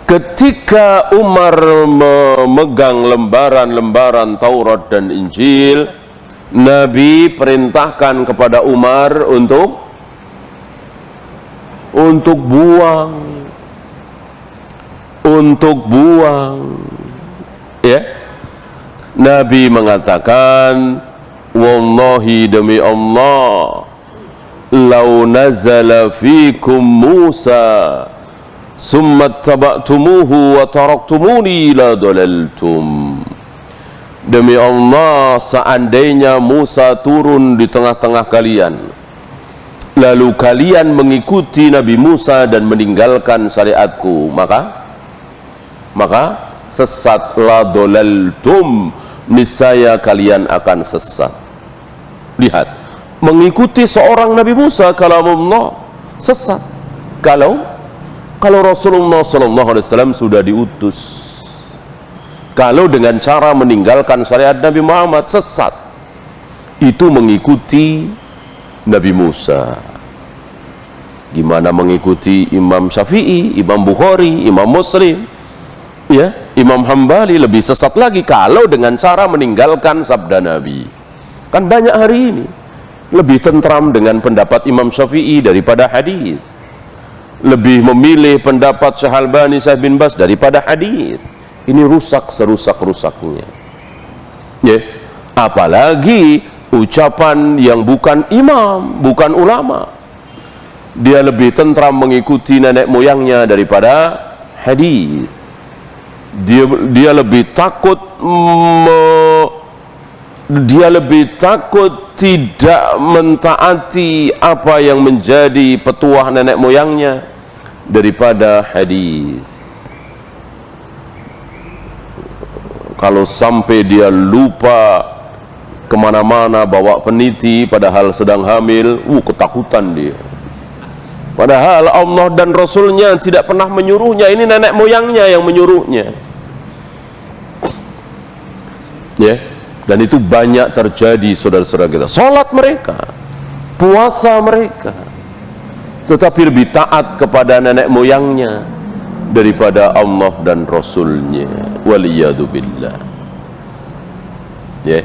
Ketika Umar memegang lembaran-lembaran Taurat dan Injil, Nabi perintahkan kepada Umar untuk buang, ya. Nabi mengatakan, wallahi demi Allah, lau nazala fikum Musa summa taba'tumuhu wa taraktumuni la dalaltum. Demi Allah, seandainya Musa turun di tengah-tengah kalian, lalu kalian mengikuti Nabi Musa dan meninggalkan syariatku, maka sesat, la dalaltum, niscaya kalian akan sesat. Lihat, mengikuti seorang Nabi Musa kalamullah sesat. Kalau Rasulullah SAW sudah diutus, kalau dengan cara meninggalkan syariat Nabi Muhammad, sesat. Itu mengikuti Nabi Musa. Gimana mengikuti Imam Syafi'i, Imam Bukhari, Imam Muslim, ya, Imam Hambali? Lebih sesat lagi kalau dengan cara meninggalkan sabda Nabi. Kan banyak hari ini lebih tentram dengan pendapat Imam Syafi'i daripada hadis, lebih memilih pendapat Syekh Albani, Syekh bin Bas daripada hadis. Ini rusak serusak-rusaknya, ya. Apalagi ucapan yang bukan imam, bukan ulama. Dia lebih tentram mengikuti nenek moyangnya daripada hadis. Dia lebih takut tidak mentaati apa yang menjadi petuah nenek moyangnya daripada hadis. Kalau sampai dia lupa kemana-mana bawa peniti padahal sedang hamil, ketakutan dia. Padahal Allah dan Rasulnya tidak pernah menyuruhnya, ini nenek moyangnya yang menyuruhnya, ya. Dan itu banyak terjadi, saudara-saudara kita. Salat mereka, puasa mereka, tetapi lebih taat kepada nenek moyangnya daripada Allah dan Rasulnya. Waliyadzubillah, ya.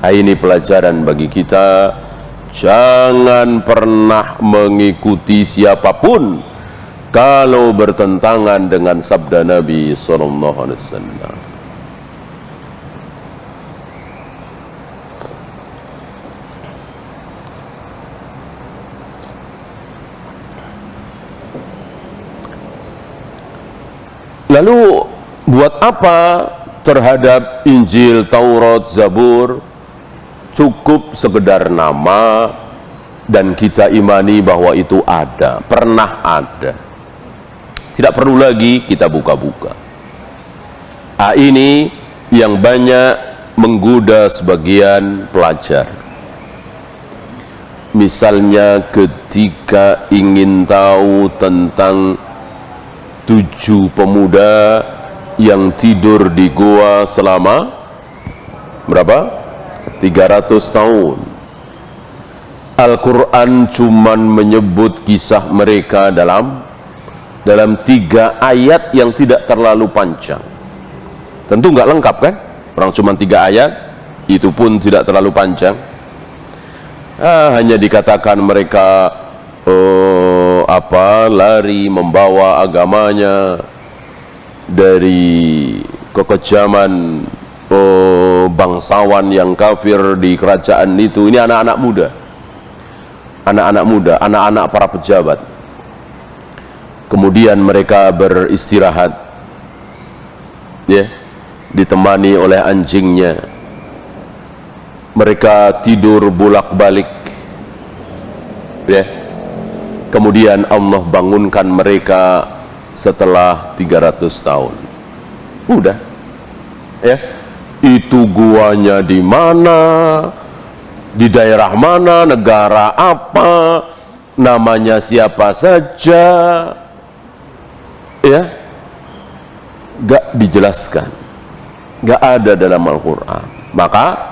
Ini pelajaran bagi kita. Jangan pernah mengikuti siapapun kalau bertentangan dengan sabda Nabi SAW. Lalu buat apa terhadap Injil, Taurat, Zabur? Cukup sekedar nama dan kita imani bahwa itu ada, pernah ada. Tidak perlu lagi kita buka-buka. Ini yang banyak menggoda sebagian pelajar. Misalnya ketika ingin tahu tentang 7 pemuda yang tidur di goa selama berapa? 300 tahun. Al-Quran cuman menyebut kisah mereka dalam 3 ayat yang tidak terlalu panjang. Tentu nggak lengkap kan? Orang cuma 3 ayat, itu pun tidak terlalu panjang. Hanya dikatakan mereka lari membawa agamanya dari kekejaman bangsawan yang kafir di kerajaan itu. Ini anak-anak muda, anak-anak para pejabat. Kemudian mereka beristirahat, ya, ditemani oleh anjingnya. Mereka tidur bolak-balik, ya. Kemudian Allah bangunkan mereka setelah 300 tahun. Udah, ya. Itu guanya di mana, di daerah mana, negara apa, namanya siapa saja, ya, gak dijelaskan, gak ada dalam Al-Quran. Maka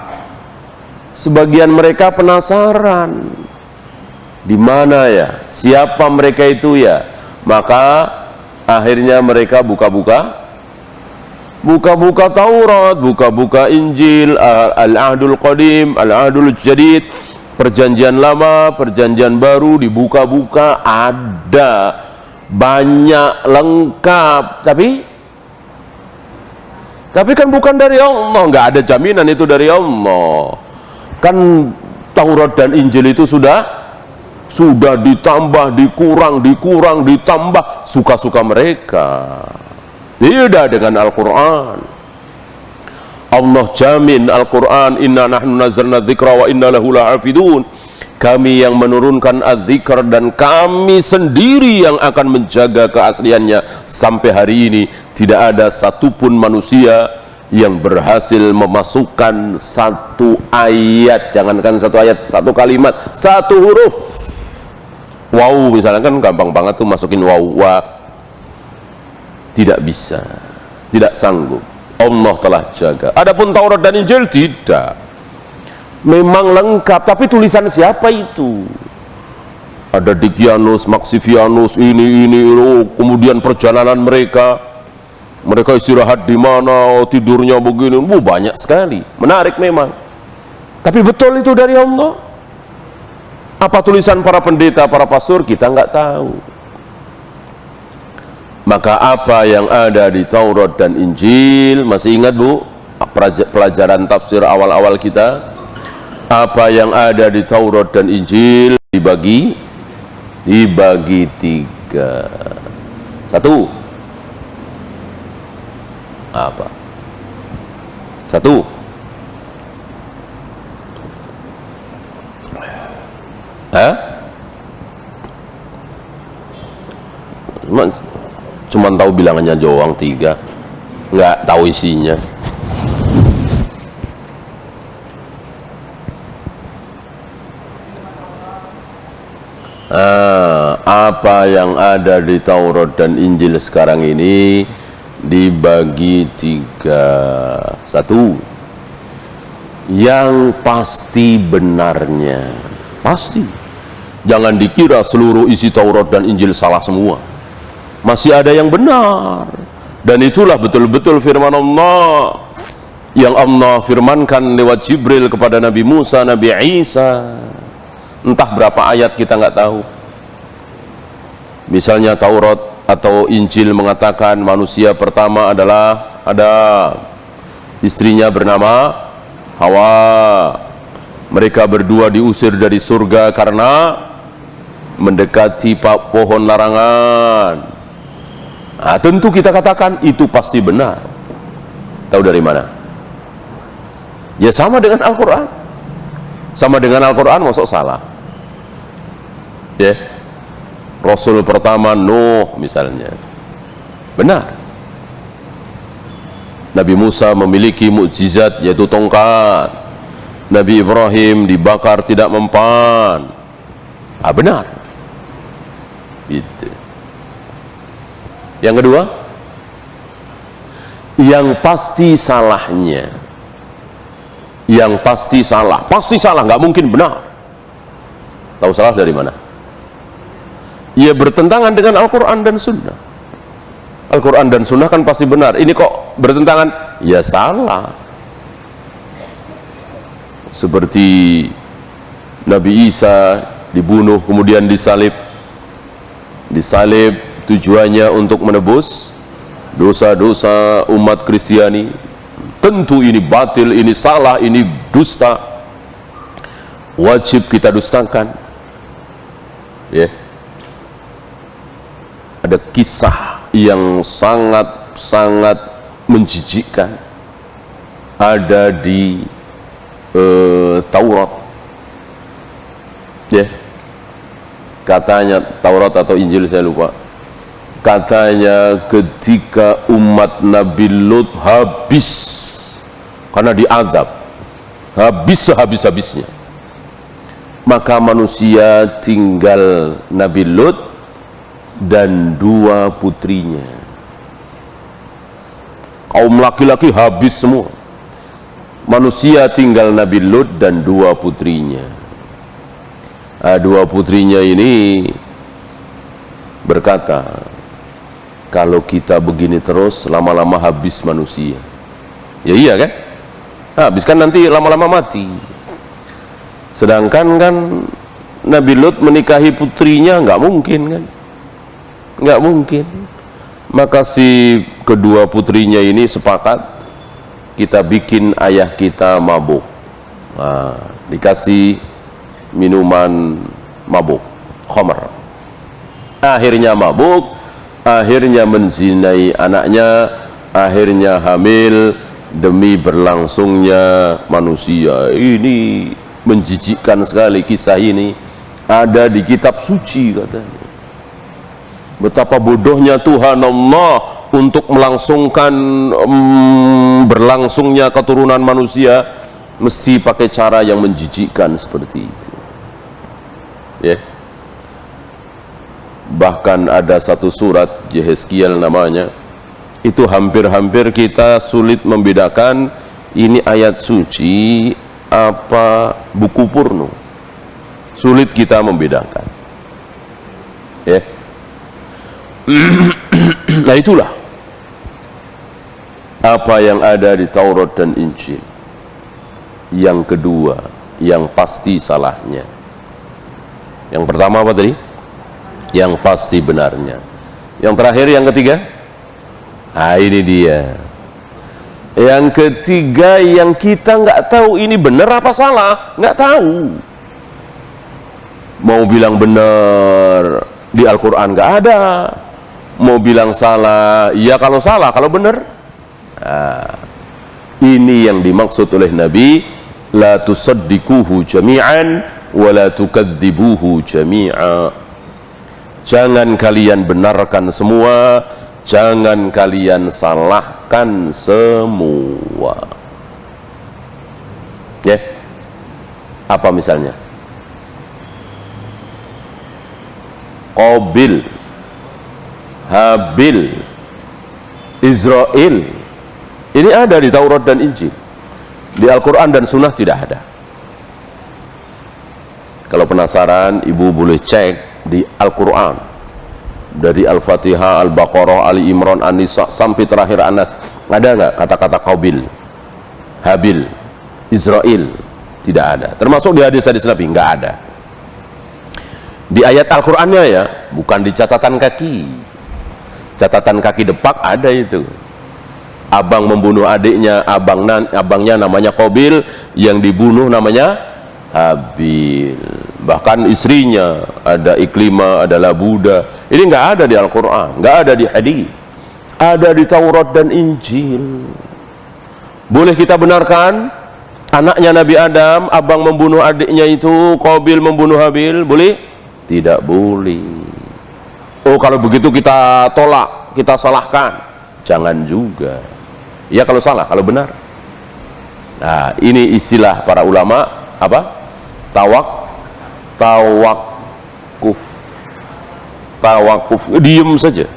sebagian mereka penasaran, di mana ya, siapa mereka itu ya. Maka Akhirnya mereka buka-buka Taurat, buka-buka Injil, Al-Ahdul Qadim, Al-Ahdul Jadid, perjanjian lama, perjanjian baru, dibuka-buka, ada banyak, lengkap, tapi kan bukan dari Allah, nggak ada jaminan itu dari Allah. Kan Taurat dan Injil itu sudah ditambah, dikurang, ditambah, suka-suka mereka. Tidak dengan Al-Quran. Allah jamin Al-Quran, inna nahnu nazzalna dzikra wa inna lahu lahafidun. Kami yang menurunkan az-zikr dan kami sendiri yang akan menjaga keasliannya. Sampai hari ini tidak ada satupun manusia yang berhasil memasukkan satu ayat, jangankan satu ayat, satu kalimat, satu huruf. Wow, misalnya kan gampang banget tuh masukin wow, tidak bisa, tidak sanggup. Allah telah jaga. Adapun Taurat dan Injil tidak. Memang lengkap, tapi tulisan siapa itu? Ada Dikianus, Maxivianus, ini, kemudian perjalanan mereka istirahat di mana, tidurnya begini, banyak sekali. Menarik memang. Tapi betul itu dari Allah? Apa tulisan para pendeta, para pastor, kita nggak tahu. Maka apa yang ada di Taurat dan Injil, masih ingat Bu pelajaran tafsir awal-awal kita? Apa yang ada di Taurat dan Injil dibagi 3. Satu, apa? Satu, cuma tahu bilangannya doang 3, nggak tahu isinya. Apa yang ada di Taurat dan Injil sekarang ini dibagi 3. Satu, yang pasti benarnya, pasti. Jangan dikira seluruh isi Taurat dan Injil salah semua. Masih ada yang benar, dan itulah betul-betul firman Allah yang Allah firmankan lewat Jibril kepada Nabi Musa, Nabi Isa. Entah berapa ayat kita nggak tahu. Misalnya Taurat atau Injil mengatakan manusia pertama adalah Adam, istrinya bernama Hawa. Mereka berdua diusir dari surga karena mendekati pohon larangan. Nah, tentu kita katakan itu pasti benar. Tahu dari mana? Ya sama dengan Al-Quran. Sama dengan Al-Quran, masuk salah. Ya, Rasul pertama Nuh misalnya, benar. Nabi Musa memiliki mukjizat yaitu tongkat. Nabi Ibrahim dibakar tidak mempan. Benar. Itu. Yang kedua, yang pasti salahnya, yang pasti salah, nggak mungkin benar. Tahu salah dari mana? Ya bertentangan dengan Al-Quran dan Sunnah. Al-Quran dan Sunnah kan pasti benar. Ini kok bertentangan? Ya salah. Seperti Nabi Isa dibunuh kemudian disalib. Disalib tujuannya untuk menebus dosa-dosa umat Kristiani. Tentu ini batil, ini salah, ini dusta. Wajib kita dustakan. Ya. Ada kisah yang sangat menjijikkan ada di Taurat. Ya. Katanya Taurat atau Injil saya lupa. Katanya ketika umat Nabi Lut habis karena diazab, habis sehabis-habisnya, maka manusia tinggal Nabi Lut dan 2 putrinya. Kaum laki-laki habis semua. Manusia tinggal Nabi Lut dan 2 putrinya. 2 putrinya ini berkata, kalau kita begini terus lama-lama habis manusia. Ya iya kan? Habis kan nanti lama-lama mati. Sedangkan kan Nabi Lut menikahi putrinya nggak mungkin kan? Nggak mungkin. Maka si kedua putrinya ini sepakat, kita bikin ayah kita mabuk. Nah, dikasih minuman mabuk, khamr. Akhirnya mabuk, akhirnya menzinai anaknya, akhirnya hamil demi berlangsungnya manusia. Ini menjijikkan sekali kisah ini. Ada di kitab suci katanya. Betapa bodohnya Tuhan Allah untuk melangsungkan berlangsungnya keturunan manusia mesti pakai cara yang menjijikkan seperti itu. Ya. Bahkan ada satu surat Yehezkiel namanya, itu hampir-hampir kita sulit membedakan ini ayat suci apa buku porno. Sulit kita membedakan. Ya. Nah itulah apa yang ada di Taurat dan Injil. Yang kedua, yang pasti salahnya. Yang pertama apa tadi? Yang pasti benarnya. Yang terakhir, yang ketiga? Nah ini dia. Yang ketiga yang kita nggak tahu ini benar apa salah, nggak tahu. Mau bilang benar di Al-Quran nggak ada, mau bilang salah, ya kalau salah, kalau benar. Nah, ini yang dimaksud oleh Nabi, la tusaddiquhu jami'an wa la tukadzibuhu jami'a. Jangan kalian benarkan semua, jangan kalian salahkan semua. Ya. Apa misalnya? Qabil, Habil, Israel. Ini ada di Taurat dan Injil. Di Al-Quran dan Sunnah tidak ada. Kalau penasaran, ibu boleh cek di Al-Quran. Dari Al-Fatihah, Al-Baqarah, Ali Imran, An-Nisa sampai terakhir Anas. Ada nggak kata-kata Qabil, Habil, Israel? Tidak ada. Termasuk di hadis-hadis Nabi, nggak ada. Di ayat Al-Qur'annya ya, bukan di catatan kaki. Catatan kaki depak ada itu. Abang membunuh adiknya, abangnya namanya Qabil, yang dibunuh namanya Habil. Bahkan istrinya ada Iklimah, ada Labuda. Ini nggak ada di Al-Qur'an, nggak ada di hadis. Ada di Taurat dan Injil. Boleh kita benarkan anaknya Nabi Adam, abang membunuh adiknya itu, Qabil membunuh Habil, boleh? Tidak boleh. Oh kalau begitu kita tolak, kita salahkan. Jangan juga. Ya kalau salah, kalau benar. Nah ini istilah para ulama apa? Tawakuf. Diem saja.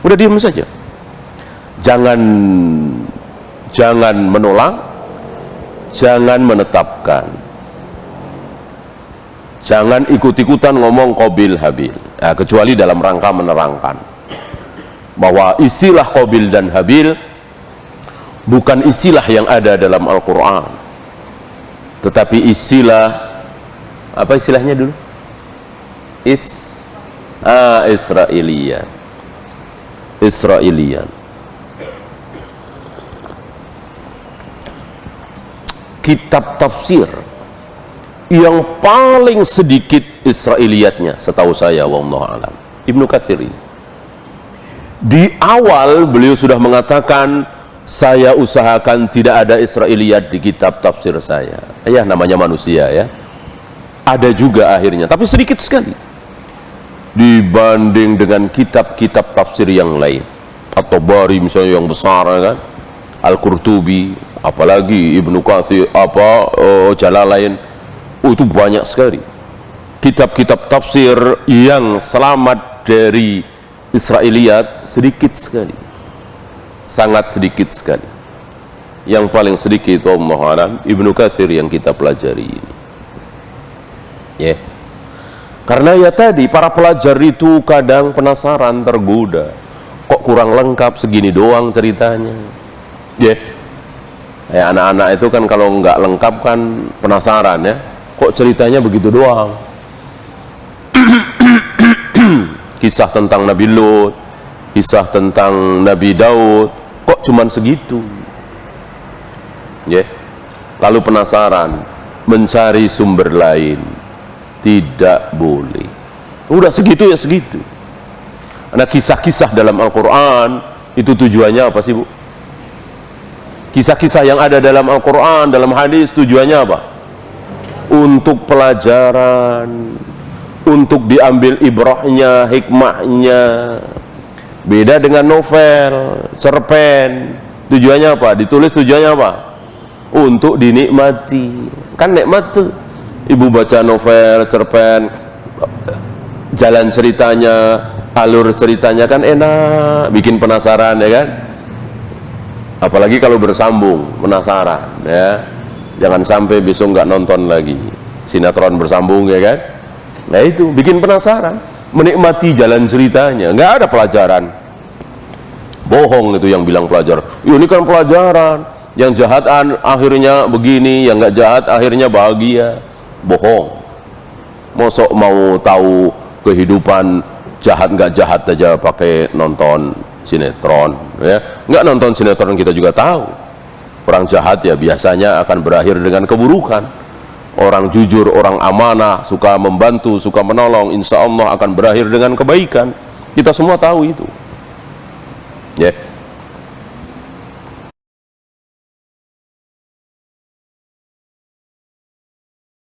Udah diem saja. Jangan menolak, jangan menetapkan. Jangan ikut-ikutan ngomong Qabil Habil. Nah, kecuali dalam rangka menerangkan bahwa istilah Qabil dan Habil bukan istilah yang ada dalam Al-Quran, tetapi istilah, apa istilahnya dulu? Israiliyat. Kitab tafsir yang paling sedikit Israiliyatnya setahu saya, wallahu alam, Ibnu Katsir ini. Di awal beliau sudah mengatakan, saya usahakan tidak ada Israiliyat di kitab tafsir saya. Ya namanya manusia ya. Ada juga akhirnya, tapi sedikit sekali dibanding dengan kitab-kitab tafsir yang lain. At-Tabari misalnya yang besar kan, Al-Qurtubi, apalagi Ibnu Katsir, Jalalain. Itu banyak sekali kitab-kitab tafsir yang selamat dari Israiliyat, sedikit sekali, sangat sedikit sekali. Yang paling sedikit wallahu alam Ibnu Katsir yang kita pelajari ini ya. Karena ya tadi para pelajar itu kadang penasaran, tergoda. kok kurang lengkap, segini doang ceritanya. Ya anak-anak itu kan kalau nggak lengkap kan penasaran ya, kok ceritanya begitu doang. Kisah tentang Nabi Lut, kisah tentang Nabi Daud, kok cuman segitu. Lalu penasaran, mencari sumber lain, tidak boleh. Udah segitu ya segitu. Nah, kisah-kisah dalam Al-Quran itu tujuannya apa sih, Bu? Kisah-kisah yang ada dalam Al-Quran, dalam hadis, tujuannya apa? Untuk pelajaran, untuk diambil ibrahnya, hikmahnya. Beda dengan novel, cerpen, tujuannya apa? Ditulis tujuannya apa? Untuk dinikmati. Kan nikmat tuh, ibu baca novel, cerpen, jalan ceritanya, alur ceritanya kan enak, bikin penasaran ya kan. Apalagi kalau bersambung, penasaran ya. Jangan sampai besok nggak nonton lagi sinetron bersambung ya kan. Nah itu bikin penasaran, menikmati jalan ceritanya. Nggak ada pelajaran, bohong itu yang bilang pelajaran. Ini kan pelajaran, yang jahat akhirnya begini, yang nggak jahat akhirnya bahagia. Bohong. Mosok mau tahu kehidupan jahat nggak jahat aja pakai nonton sinetron ya. Nggak nonton sinetron kita juga tahu orang jahat ya biasanya akan berakhir dengan keburukan. Orang jujur, orang amanah, suka membantu, suka menolong, insya Allah akan berakhir dengan kebaikan. Kita semua tahu itu ya.